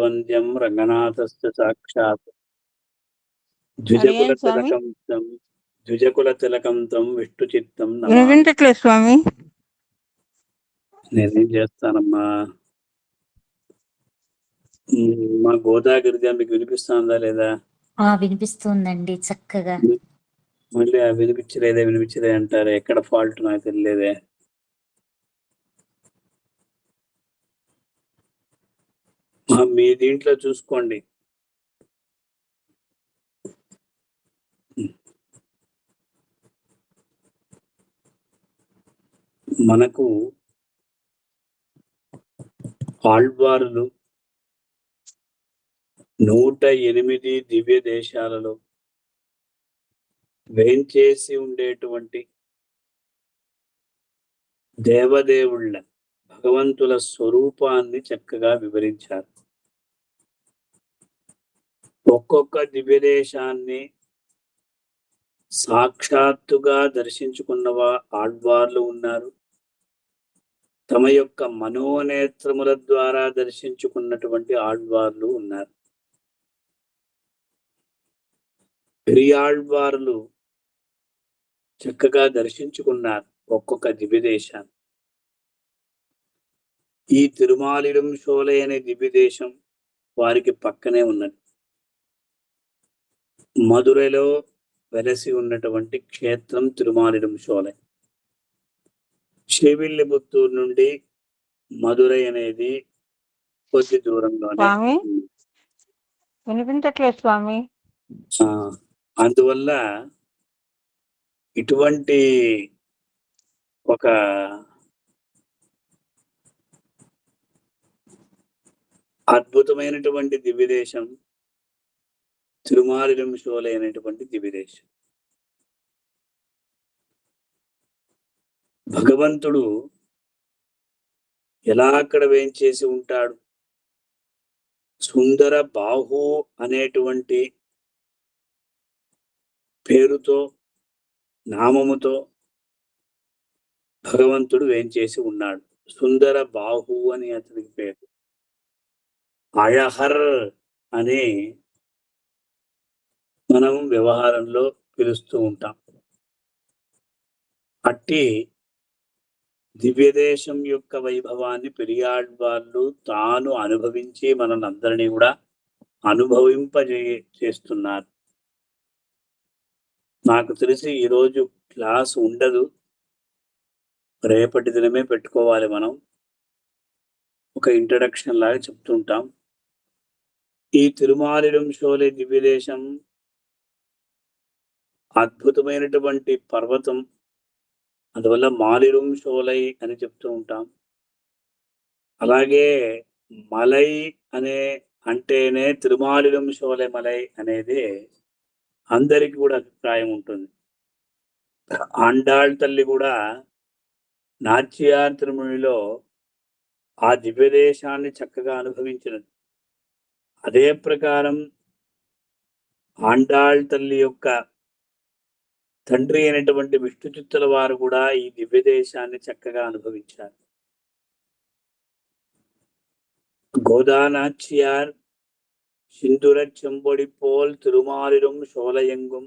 వంద్యం రంగనాథస్య సాక్షాత్ అడిగాను స్వామి. ద్విజకుల తిలకం తం విష్ణు చిత్తం వినిపించట్లేదు స్వామి. నేనేం చేస్తానమ్మా? మా గోదాగిరిగా మీకు వినిపిస్తుందా లేదా? వినిపిస్తుందండి చక్కగా. మళ్ళీ వినిపించలేదే అంటారు. ఎక్కడ ఫాల్ట్ నాకు తెలియలేదే. మీ దీంట్లో చూసుకోండి. మనకు ఆళ్వారులు 108 దివ్య దేశాలలో వేంచేసి ఉండేటువంటి దేవదేవుళ్ళ భగవంతుల స్వరూపాన్ని చక్కగా వివరించారు. ఒక్కొక్క దివ్య దేశాన్ని సాక్షాత్తుగా దర్శించుకున్న ఆళ్వార్లు ఉన్నారు. తమ యొక్క మనోనేత్రముల ద్వారా దర్శించుకున్నటువంటి ఆళ్వార్లు ఉన్నారు. పెరియాళ్వార్లు చక్కగా దర్శించుకున్నారు ఒక్కొక్క దివ్యదేశాన్ని. ఈ తిరుమాలిరం షోలై అనే దివ్యదేశం వారికి పక్కనే ఉన్నది. మధురైలో వెలసి ఉన్నటువంటి క్షేత్రం తిరుమాలిరం షోలై. శ్రీవిల్లిపుత్తూరు నుండి మధురై అనేది కొద్ది దూరంలోనే. వినిపించట్లేదు స్వామి. అందువల్ల ఇటువంటి ఒక అద్భుతమైనటువంటి దివ్యదేశం తిరుమాలిరం షోలై అనేటువంటి దివ్యదేశం. భగవంతుడు ఎలా అక్కడ వేంచేసి ఉంటాడు? సుందర బాహు అనేటువంటి పేరుతో, నామముతో భగవంతుడు వేంచేసి ఉన్నాడు. సుందర బాహు అని అతనికి పేరు. అళహర్ అని మనం వ్యవహారంలో పిలుస్తూ ఉంటాం. అట్టి దివ్యదేశం యొక్క వైభవాన్ని పెరియాళ్వార్లు తాను అనుభవించి మనందరినీ కూడా చేస్తున్నారు. నాకు తెలిసి ఈరోజు క్లాస్ ఉండదు, రేపటి దినమే పెట్టుకోవాలి. మనం ఒక ఇంట్రడక్షన్ లాగా చెప్తుంటాం. ఈ తిరుమాలిరం షోలై దివ్యదేశం అద్భుతమైనటువంటి పర్వతం. అందువల్ల మాలిరం షోలై అని చెప్తూ ఉంటాం. అలాగే మలై అనే అంటేనే తిరుమాలిరం షోలై మలై అనేది అందరికీ కూడా అభిప్రాయం ఉంటుంది. ఆండాళ్ తల్లి కూడా నాచ్యార్ తిరుమలలో ఆ దివ్యదేశాన్ని చక్కగా అనుభవించినది. అదే ప్రకారం ఆండాళ్ తల్లి యొక్క తండ్రి అయినటువంటి విష్ణు చిత్తుల వారు కూడా ఈ దివ్యదేశాన్ని చక్కగా అనుభవించారు. గోదానాచ్యార్ సింధుర చెంబొడి పోల్ తిరుమాలిరం షోలయంగుం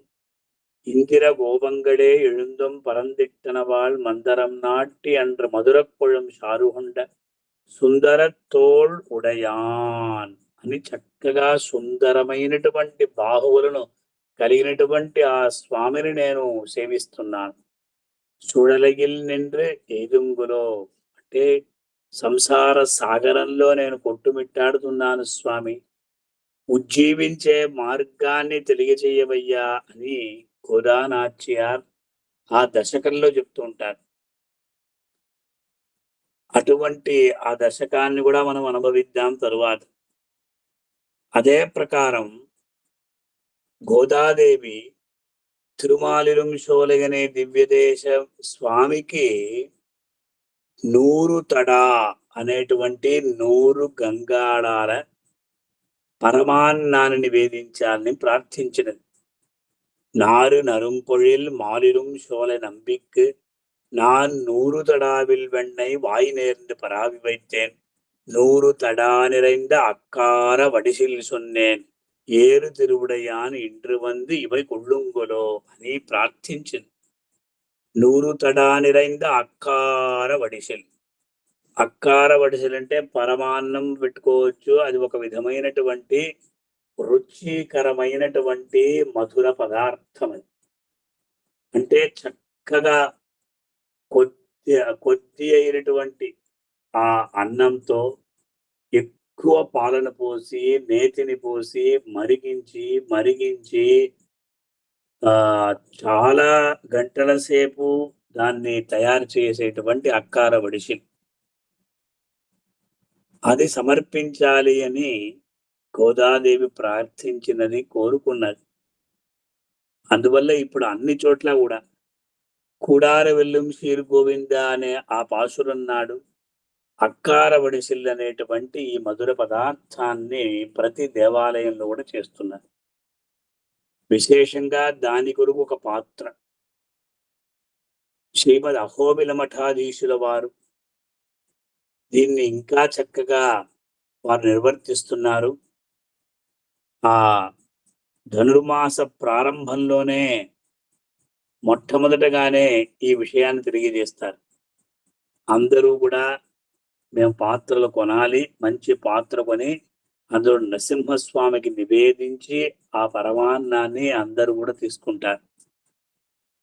இந்திர கோபங்களே எழுந்தும் பரந்திட்டனவாள் மந்தரம் நாட்டி அன்று మధురకొళం షారుహొండ సుందర తోల్ ఉడయాన్ అని చక్కగా సుందరమైనటువంటి బాహువులను కలిగినటువంటి ఆ స్వామిని నేను సేవిస్తున్నాను. చూడలగిల్ నిండ్రు ఏదుంగులో అంటే సంసార సాగరంలో నేను కొట్టుమిట్టాడుతున్నాను స్వామి, ఉజ్జీవించే మార్గాన్ని తెలియజేయవయ్యా అని గోదానాచ్యార్ ఆ దశకంలో చెప్తూ ఉంటారు. అటువంటి ఆ దశకాన్ని కూడా మనం అనుభవిద్దాం తరువాత. అదే ప్రకారం గోదాదేవి తిరుమాలిరం షోలై అనే దివ్యదేశ స్వామికి 100 తడా అనేటువంటి 100 గంగాళాల పరమాన్నాన్ని నివేదించాలని ప్రార్థించినది. నారు నరుంపొழில் మాలిரும் షోలై நம்பிக்கு நான் 100 தடாவில் வெண்ணை வாய் நேர்ந்து பராவி வைத்தேன் நூறு தடா நிறைந்த அக்கார வடிசில் சொன்னேன் ఏరు తిరువుడయాన్ ఇండ్రు వందు ఇవై కొళ్ళుంగొలో అని ప్రార్థించింది. నూరు తడా నిరైంద అక్కార వడిసెల్. అక్కార వడిసెలు అంటే పరమాన్నం పెట్టుకోవచ్చు. అది ఒక విధమైనటువంటి రుచికరమైనటువంటి మధుర పదార్థం. అది అంటే చక్కగా కొద్ది అయినటువంటి ఆ అన్నంతో ఎక్కువ పాలను పోసి నేతిని పోసి మరిగించి చాలా గంటల సేపు దాన్ని తయారు చేసేటువంటి అక్కార వడిసిల్. అది సమర్పించాలి అని గోదాదేవి ప్రార్థించినది, కోరుకున్నది. అందువల్ల ఇప్పుడు అన్ని చోట్ల కూడా కుడార వెల్లుం శ్రీ గోవింద అనే ఆ పాసురం నాడు అక్కార వడిసిల్ అనేటువంటి ఈ మధుర పదార్థాన్ని ప్రతి దేవాలయంలో కూడా చేస్తున్నారు. విశేషంగా దాని కొరకు ఒక పాత్ర శ్రీమద్ అహోబిల మఠాధీశుల వారు దీన్ని ఇంకా చక్కగా వారు నిర్వర్తిస్తున్నారు. ఆ ధనుర్మాస ప్రారంభంలోనే మొట్టమొదటగానే ఈ విషయాన్ని తెలియజేస్తారు. అందరూ కూడా మేము పాత్రలు కొనాలి, మంచి పాత్ర కొని అందులో నరసింహస్వామికి నివేదించి ఆ పరమాన్నాన్ని అందరూ కూడా తీసుకుంటారు.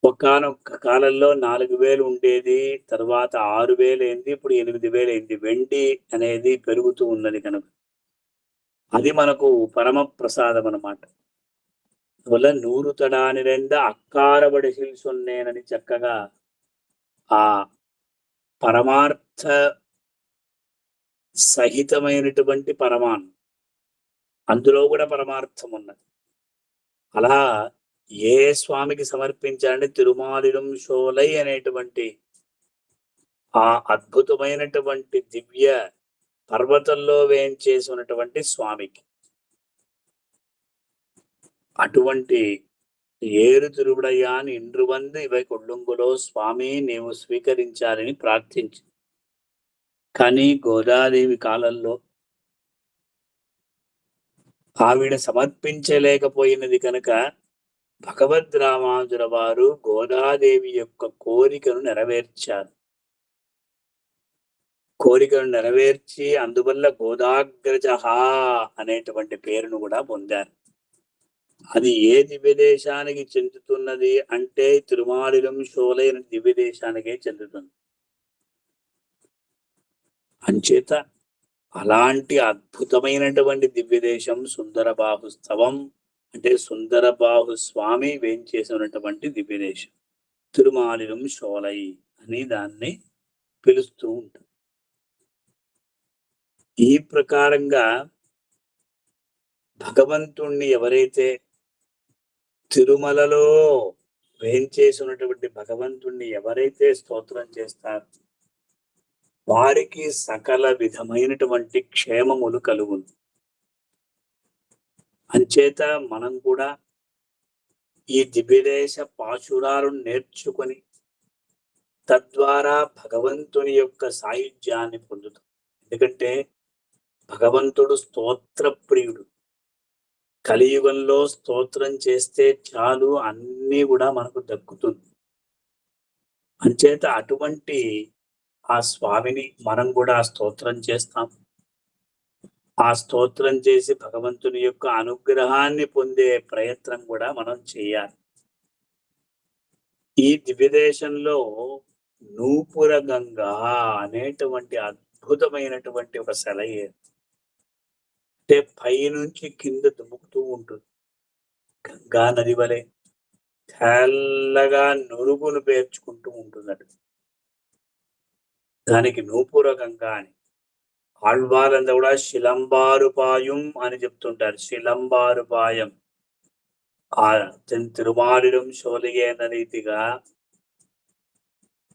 ఒకానొక కాలంలో 4,000 ఉండేది, తర్వాత 6,000 అయింది, ఇప్పుడు 8,000 అయింది. వెండి అనేది పెరుగుతూ ఉన్నది కనుక అది మనకు పరమ ప్రసాదం అన్నమాట. అందువల్ల 100 తడా నిరైంద అక్కార వడిసిల్ సొన్నేనని చక్కగా ఆ పరమార్థ సహితమైనటువంటి పరమాన్నం, అందులో కూడా పరమార్థం ఉన్నది. అలా ఏ స్వామికి సమర్పించాలంటే తిరుమాలిరం షోలై అనేటువంటి ఆ అద్భుతమైనటువంటి దివ్య పర్వతంలో వేంచేసి ఉన్నటువంటి స్వామికి అటువంటి ఏరు తిరువుడయాన్ ఇండ్రు వందు ఇవై కొళ్ళుంగులో స్వామి నీవు స్వీకరించాలని ప్రార్థించి, కానీ గోదాదేవి కాలంలో ఆవిడ సమర్పించలేకపోయినది కనుక భగవద్ రామానుజుల వారు గోదాదేవి యొక్క కోరికను నెరవేర్చారు. కోరికను నెరవేర్చి అందువల్ల గోదాగ్రజ అనేటువంటి పేరును కూడా పొందారు. అది ఏ దివ్యదేశానికి చెందుతున్నది అంటే తిరుమాలిరం షోలైన దివ్యదేశానికే చెందుతుంది. అంచేత అలాంటి అద్భుతమైనటువంటి దివ్యదేశం సుందరబాహుస్తవం అంటే సుందరబాహు స్వామి వేంచేసినటువంటి దివ్యదేశం తిరుమాలిరం షోలై అని దాన్ని పిలుస్తూ ఉంటారు. ఈ ప్రకారంగా భగవంతుణ్ణి ఎవరైతే తిరుమలలో వేంచేసినటువంటి భగవంతుణ్ణి ఎవరైతే స్తోత్రం చేస్తారో వారికి సకల విధమైనటువంటి క్షేమములు కలుగును. అంచేత మనం కూడా ఈ దివ్యదేశ పాశురాలను నేర్చుకొని తద్వారా భగవంతుని యొక్క సాయుధ్యాన్ని పొందుతాం. ఎందుకంటే భగవంతుడు స్తోత్ర ప్రియుడు. కలియుగంలో స్తోత్రం చేస్తే చాలు, అన్నీ కూడా మనకు దక్కుతుంది. అంచేత అటువంటి ఆ స్వామిని మనం కూడా స్తోత్రం చేస్తాం. ఆ స్తోత్రం చేసి భగవంతుని యొక్క అనుగ్రహాన్ని పొందే ప్రయత్నం కూడా మనం చేయాలి. ఈ దివ్యదేశంలో నూపుర గంగా అనేటువంటి అద్భుతమైనటువంటి ఒక సెలయేరు, అంటే పైనుంచి కింద దుముకుతూ ఉంటుంది. గంగా నది వలె తెల్లగా నురుగును పేర్చుకుంటూ ఉంటుందట. దానికి నూపుర గంగా అని ఆళ్వారంతా కూడా శిలంబారుపాయం అని చెప్తుంటారు. శిలంబారుపాయం ఆ తిరుమాలిరం షోలిగే అన్న రీతిగా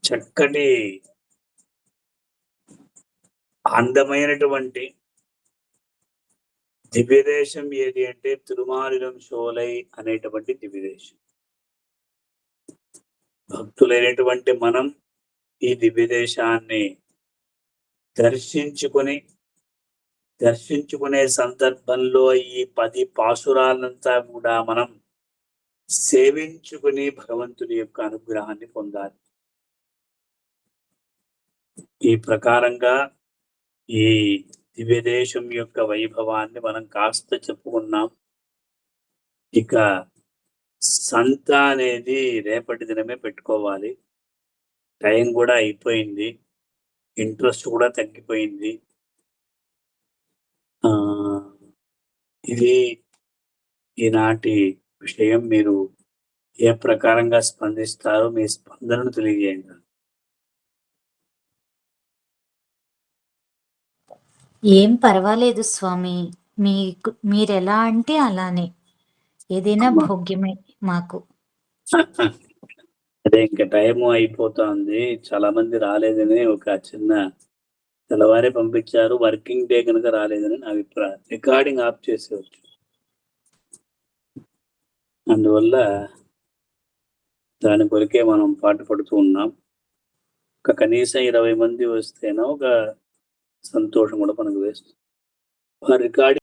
చక్కటి అందమైనటువంటి దివ్యదేశం ఏది అంటే తిరుమాలిరం షోలై అనేటువంటి దివ్యదేశం. భక్తులైనటువంటి మనం ఈ దివ్యదేశాన్ని దర్శించుకొని దర్శించుకునే సందర్భంలో ఈ 10 పాసురాలంతా కూడా మనం సేవించుకుని భగవంతుని యొక్క అనుగ్రహాన్ని పొందాలి. ఈ ప్రకారంగా ఈ దివ్యదేశం యొక్క వైభవాన్ని మనం కాస్త చెప్పుకున్నాం. ఇక సంత అనేది రేపటి దినమే పెట్టుకోవాలి. టైం కూడా అయిపోయింది. ఇంట్రెస్ట్ కూడా తగ్గిపోయింది. ఇది ఈనాటి విషయం. మీరు ఏ ప్రకారంగా స్పందిస్తారో మీ స్పందనను తెలియజేయండి. ఏం పర్వాలేదు స్వామి. మీరెలా అంటే అలానే. ఏదైనా భోగ్యమే మాకు. అదే ఇంకా టైము అయిపోతుంది. చాలా మంది రాలేదని ఒక చిన్న తెల్లవారే పంపించారు. వర్కింగ్ డే కనుక రాలేదని నా అభిప్రాయం. రికార్డింగ్ ఆఫ్ చేసేవచ్చు. అందువల్ల దాని కొరకే మనం పాటుపడుతూ ఉన్నాం. ఒక కనీసం 20 మంది వస్తేనో ఒక సంతోషం కూడా మనకు వేస్తుంది. రికార్డింగ్